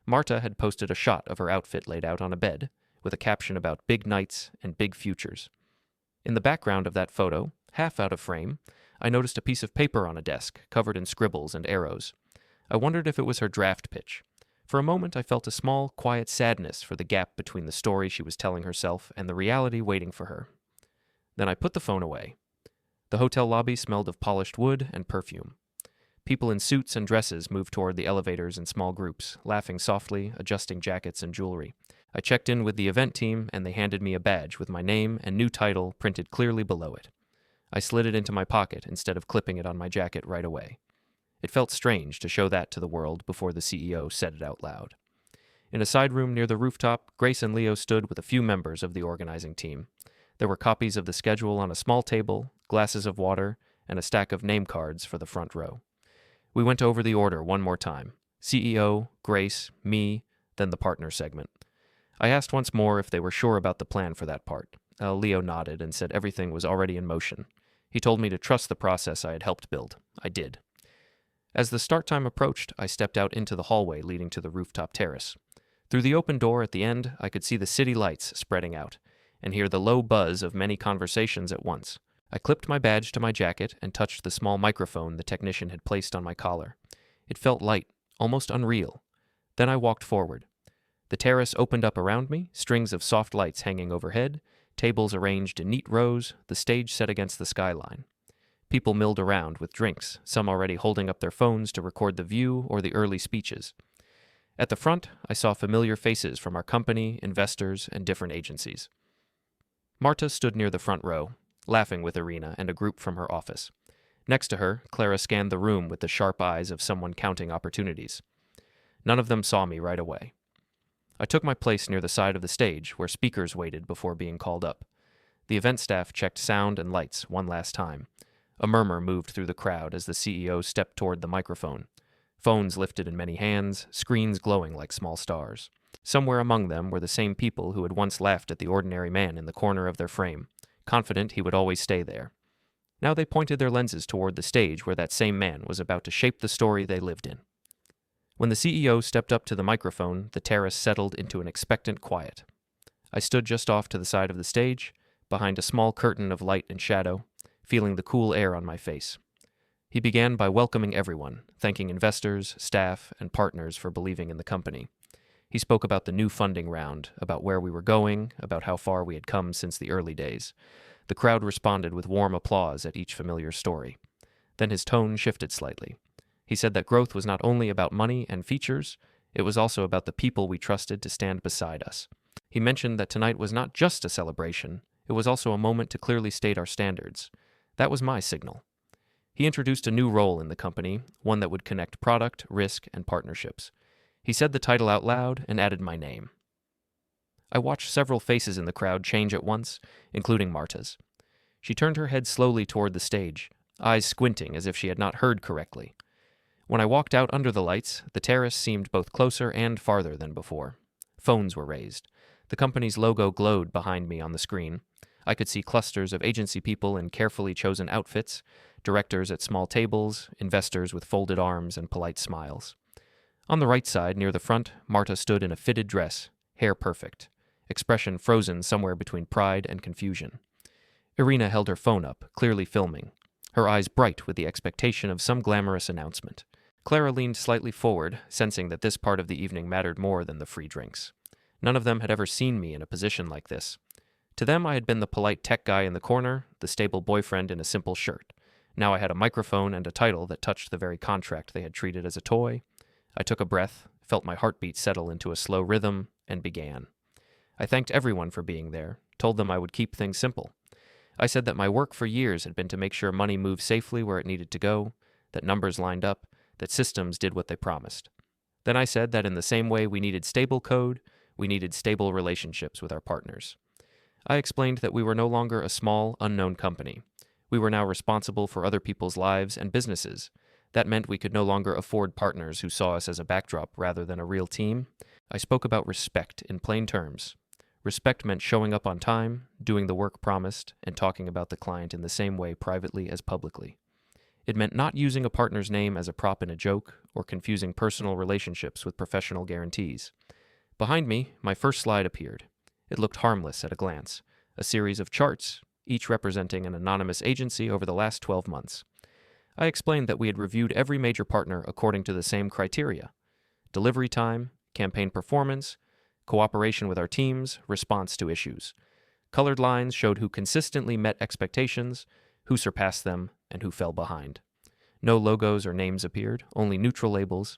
Marta had posted a shot of her outfit laid out on a bed, with a caption about big nights and big futures. In the background of that photo, half out of frame, I noticed a piece of paper on a desk, covered in scribbles and arrows. I wondered if it was her draft pitch. For a moment, I felt a small, quiet sadness for the gap between the story she was telling herself and the reality waiting for her. Then I put the phone away. The hotel lobby smelled of polished wood and perfume. People in suits and dresses moved toward the elevators in small groups, laughing softly, adjusting jackets and jewelry. I checked in with the event team, and they handed me a badge with my name and new title printed clearly below it. I slid it into my pocket instead of clipping it on my jacket right away. It felt strange to show that to the world before the CEO said it out loud. In a side room near the rooftop, Grace and Leo stood with a few members of the organizing team. There were copies of the schedule on a small table, glasses of water, and a stack of name cards for the front row. We went over the order one more time. CEO, Grace, me, then the partner segment. I asked once more if they were sure about the plan for that part. Leo nodded and said everything was already in motion. He told me to trust the process I had helped build. I did. As the start time approached, I stepped out into the hallway leading to the rooftop terrace. Through the open door at the end, I could see the city lights spreading out, and hear the low buzz of many conversations at once. I clipped my badge to my jacket and touched the small microphone the technician had placed on my collar. It felt light, almost unreal. Then I walked forward. The terrace opened up around me, strings of soft lights hanging overhead, tables arranged in neat rows, the stage set against the skyline. People milled around with drinks, some already holding up their phones to record the view or the early speeches. At the front, I saw familiar faces from our company, investors, and different agencies. Marta stood near the front row, laughing with Irina and a group from her office. Next to her, Clara scanned the room with the sharp eyes of someone counting opportunities. None of them saw me right away. I took my place near the side of the stage, where speakers waited before being called up. The event staff checked sound and lights one last time. A murmur moved through the crowd as the CEO stepped toward the microphone. Phones lifted in many hands, screens glowing like small stars. Somewhere among them were the same people who had once laughed at the ordinary man in the corner of their frame, confident he would always stay there. Now they pointed their lenses toward the stage where that same man was about to shape the story they lived in. When the CEO stepped up to the microphone, the terrace settled into an expectant quiet. I stood just off to the side of the stage, behind a small curtain of light and shadow, feeling the cool air on my face. He began by welcoming everyone, thanking investors, staff, and partners for believing in the company. He spoke about the new funding round, about where we were going, about how far we had come since the early days. The crowd responded with warm applause at each familiar story. Then his tone shifted slightly. He said that growth was not only about money and features, it was also about the people we trusted to stand beside us. He mentioned that tonight was not just a celebration, it was also a moment to clearly state our standards. That was my signal. He introduced a new role in the company, one that would connect product, risk, and partnerships. He said the title out loud and added my name. I watched several faces in the crowd change at once, including Marta's. She turned her head slowly toward the stage, eyes squinting as if she had not heard correctly. When I walked out under the lights, the terrace seemed both closer and farther than before. Phones were raised. The company's logo glowed behind me on the screen. I could see clusters of agency people in carefully chosen outfits, directors at small tables, investors with folded arms and polite smiles. On the right side, near the front, Marta stood in a fitted dress, hair perfect, expression frozen somewhere between pride and confusion. Irina held her phone up, clearly filming, her eyes bright with the expectation of some glamorous announcement. Clara leaned slightly forward, sensing that this part of the evening mattered more than the free drinks. None of them had ever seen me in a position like this. To them I had been the polite tech guy in the corner, the stable boyfriend in a simple shirt. Now I had a microphone and a title that touched the very contract they had treated as a toy. I took a breath, felt my heartbeat settle into a slow rhythm, and began. I thanked everyone for being there, told them I would keep things simple. I said that my work for years had been to make sure money moved safely where it needed to go, that numbers lined up, that systems did what they promised. Then I said that in the same way we needed stable code, we needed stable relationships with our partners. I explained that we were no longer a small, unknown company. We were now responsible for other people's lives and businesses. That meant we could no longer afford partners who saw us as a backdrop rather than a real team. I spoke about respect in plain terms. Respect meant showing up on time, doing the work promised, and talking about the client in the same way privately as publicly. It meant not using a partner's name as a prop in a joke or confusing personal relationships with professional guarantees. Behind me, my first slide appeared. It looked harmless at a glance, a series of charts, each representing an anonymous agency over the last 12 months. I explained that we had reviewed every major partner according to the same criteria: delivery time, campaign performance, cooperation with our teams, response to issues. Colored lines showed who consistently met expectations, who surpassed them, and who fell behind. No logos or names appeared, only neutral labels,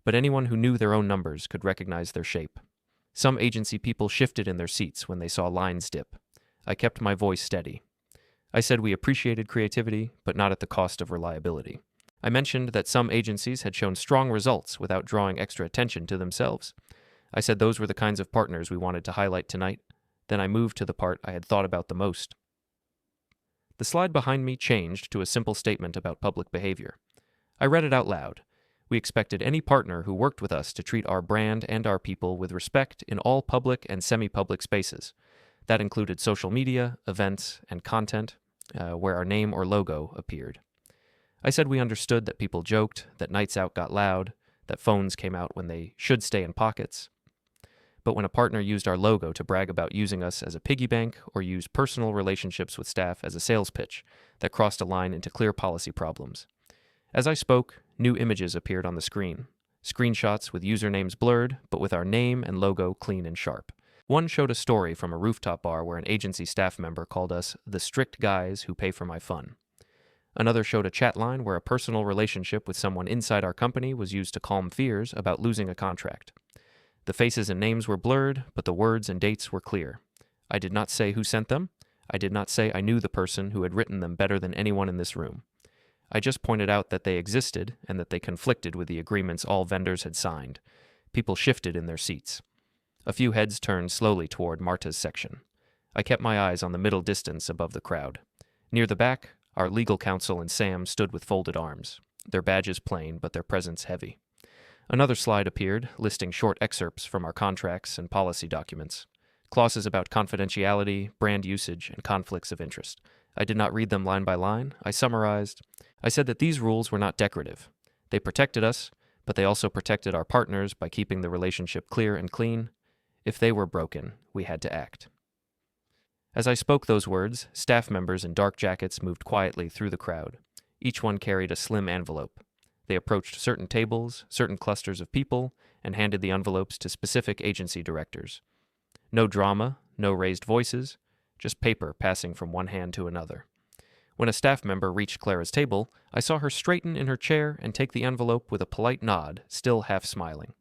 but anyone who knew their own numbers could recognize their shape. Some agency people shifted in their seats when they saw lines dip. I kept my voice steady. I said we appreciated creativity, but not at the cost of reliability. I mentioned that some agencies had shown strong results without drawing extra attention to themselves. I said those were the kinds of partners we wanted to highlight tonight. Then I moved to the part I had thought about the most. The slide behind me changed to a simple statement about public behavior. I read it out loud. We expected any partner who worked with us to treat our brand and our people with respect in all public and semi-public spaces. That included social media, events, and content where our name or logo appeared. I said we understood that people joked, that nights out got loud, that phones came out when they should stay in pockets. But when a partner used our logo to brag about using us as a piggy bank or used personal relationships with staff as a sales pitch, that crossed a line into clear policy problems. As I spoke, new images appeared on the screen. Screenshots with usernames blurred, but with our name and logo clean and sharp. One showed a story from a rooftop bar where an agency staff member called us the strict guys who pay for my fun. Another showed a chat line where a personal relationship with someone inside our company was used to calm fears about losing a contract. The faces and names were blurred, but the words and dates were clear. I did not say who sent them. I did not say I knew the person who had written them better than anyone in this room. I just pointed out that they existed and that they conflicted with the agreements all vendors had signed. People shifted in their seats. A few heads turned slowly toward Marta's section. I kept my eyes on the middle distance above the crowd. Near the back, our legal counsel and Sam stood with folded arms, their badges plain but their presence heavy. Another slide appeared, listing short excerpts from our contracts and policy documents. Clauses about confidentiality, brand usage, and conflicts of interest. I did not read them line by line. I summarized. I said that these rules were not decorative. They protected us, but they also protected our partners by keeping the relationship clear and clean. If they were broken, we had to act. As I spoke those words, staff members in dark jackets moved quietly through the crowd. Each one carried a slim envelope. They approached certain tables, certain clusters of people, and handed the envelopes to specific agency directors. No drama, no raised voices, just paper passing from one hand to another. When a staff member reached Clara's table, I saw her straighten in her chair and take the envelope with a polite nod, still half smiling.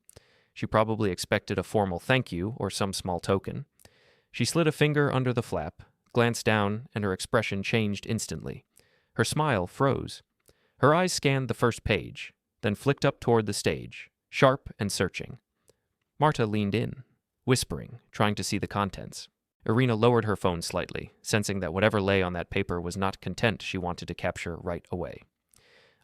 She probably expected a formal thank you or some small token. She slid a finger under the flap, glanced down, and her expression changed instantly. Her smile froze. Her eyes scanned the first page, then flicked up toward the stage, sharp and searching. Marta leaned in, whispering, trying to see the contents. Irina lowered her phone slightly, sensing that whatever lay on that paper was not content she wanted to capture right away.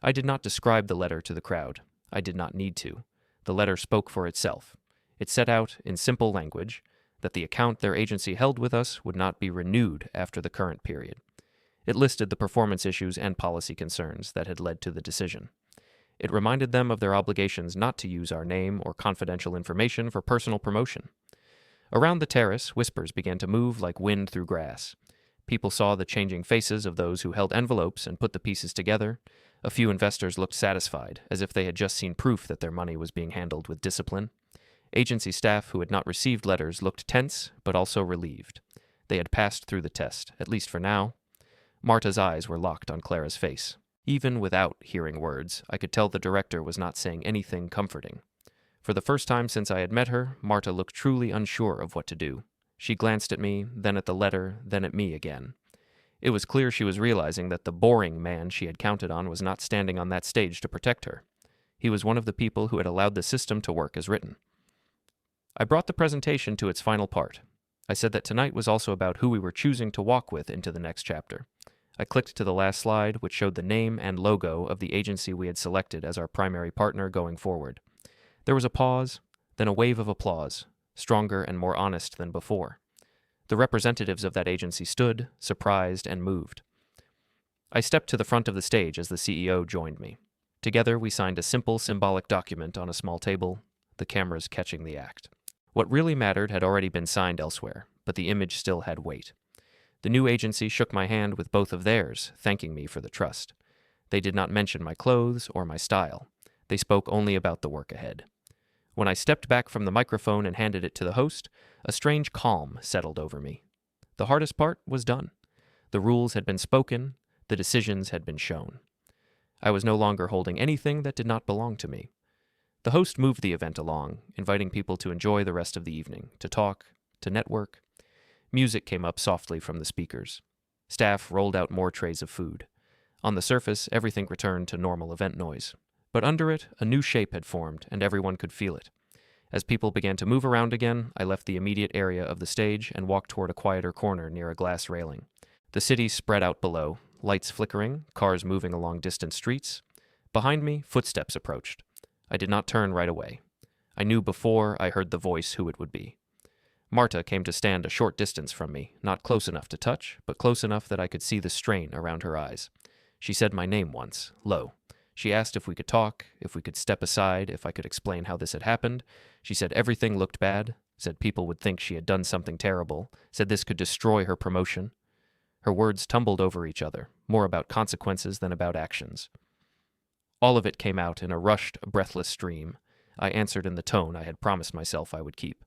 I did not describe the letter to the crowd. I did not need to. The letter spoke for itself. It set out, in simple language, that the account their agency held with us would not be renewed after the current period. It listed the performance issues and policy concerns that had led to the decision. It reminded them of their obligations not to use our name or confidential information for personal promotion. Around the terrace, whispers began to move like wind through grass. People saw the changing faces of those who held envelopes and put the pieces together. A few investors looked satisfied, as if they had just seen proof that their money was being handled with discipline. Agency staff who had not received letters looked tense, but also relieved. They had passed through the test, at least for now. Marta's eyes were locked on Clara's face. Even without hearing words, I could tell the director was not saying anything comforting. For the first time since I had met her, Marta looked truly unsure of what to do. She glanced at me, then at the letter, then at me again. It was clear she was realizing that the boring man she had counted on was not standing on that stage to protect her. He was one of the people who had allowed the system to work as written. I brought the presentation to its final part. I said that tonight was also about who we were choosing to walk with into the next chapter. I clicked to the last slide, which showed the name and logo of the agency we had selected as our primary partner going forward. There was a pause, then a wave of applause, stronger and more honest than before. The representatives of that agency stood, surprised and moved. I stepped to the front of the stage as the CEO joined me. Together we signed a simple symbolic document on a small table, the cameras catching the act. What really mattered had already been signed elsewhere, but the image still had weight. The new agency shook my hand with both of theirs, thanking me for the trust. They did not mention my clothes or my style. They spoke only about the work ahead. When I stepped back from the microphone and handed it to the host, a strange calm settled over me. The hardest part was done. The rules had been spoken, the decisions had been shown. I was no longer holding anything that did not belong to me. The host moved the event along, inviting people to enjoy the rest of the evening, to talk, to network. Music came up softly from the speakers. Staff rolled out more trays of food. On the surface, everything returned to normal event noise. But under it, a new shape had formed, and everyone could feel it. As people began to move around again, I left the immediate area of the stage and walked toward a quieter corner near a glass railing. The city spread out below, lights flickering, cars moving along distant streets. Behind me, footsteps approached. I did not turn right away. I knew before I heard the voice who it would be. Marta came to stand a short distance from me, not close enough to touch, but close enough that I could see the strain around her eyes. She said my name once, low. She asked if we could talk, if we could step aside, if I could explain how this had happened. She said everything looked bad, said people would think she had done something terrible, said this could destroy her promotion. Her words tumbled over each other, more about consequences than about actions. All of it came out in a rushed, breathless stream. I answered in the tone I had promised myself I would keep.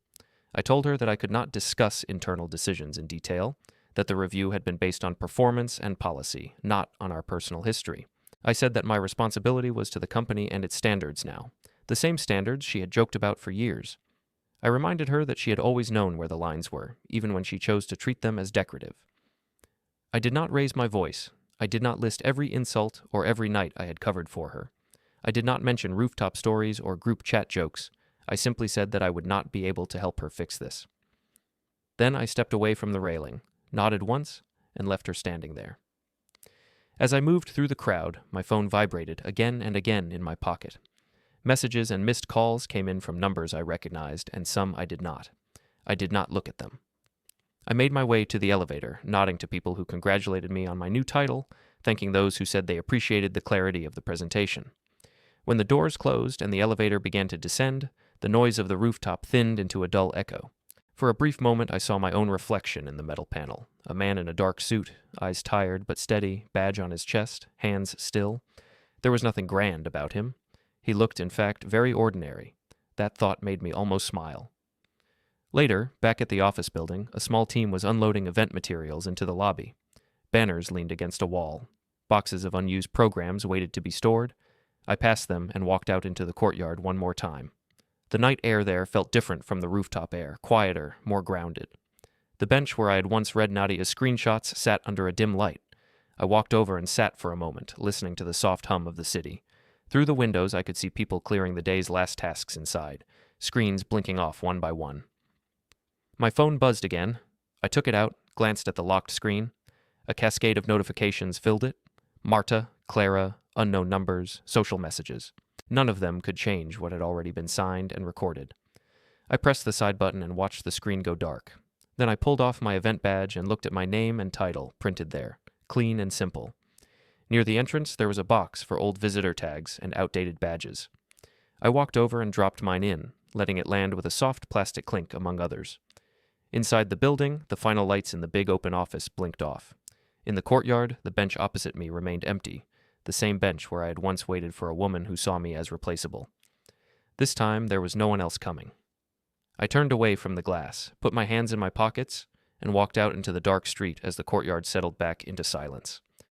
I told her that I could not discuss internal decisions in detail, that the review had been based on performance and policy, not on our personal history. I said that my responsibility was to the company and its standards now, the same standards she had joked about for years. I reminded her that she had always known where the lines were, even when she chose to treat them as decorative. I did not raise my voice. I did not list every insult or every night I had covered for her. I did not mention rooftop stories or group chat jokes. I simply said that I would not be able to help her fix this. Then I stepped away from the railing, nodded once, and left her standing there. As I moved through the crowd, my phone vibrated again and again in my pocket. Messages and missed calls came in from numbers I recognized, and some I did not. I did not look at them. I made my way to the elevator, nodding to people who congratulated me on my new title, thanking those who said they appreciated the clarity of the presentation. When the doors closed and the elevator began to descend, the noise of the rooftop thinned into a dull echo. For a brief moment I saw my own reflection in the metal panel, a man in a dark suit, eyes tired but steady, badge on his chest, hands still. There was nothing grand about him. He looked, in fact, very ordinary. That thought made me almost smile. Later, back at the office building, a small team was unloading event materials into the lobby. Banners leaned against a wall. Boxes of unused programs waited to be stored. I passed them and walked out into the courtyard one more time. The night air there felt different from the rooftop air, quieter, more grounded. The bench where I had once read Nadia's screenshots sat under a dim light. I walked over and sat for a moment, listening to the soft hum of the city. Through the windows I could see people clearing the day's last tasks inside, screens blinking off one by one. My phone buzzed again. I took it out, glanced at the locked screen. A cascade of notifications filled it. Marta, Clara, unknown numbers, social messages. None of them could change what had already been signed and recorded. I pressed the side button and watched the screen go dark. Then I pulled off my event badge and looked at my name and title, printed there, clean and simple. Near the entrance, there was a box for old visitor tags and outdated badges. I walked over and dropped mine in, letting it land with a soft plastic clink among others. Inside the building, the final lights in the big open office blinked off. In the courtyard, the bench opposite me remained empty, the same bench where I had once waited for a woman who saw me as replaceable. This time, there was no one else coming. I turned away from the glass, put my hands in my pockets, and walked out into the dark street as the courtyard settled back into silence.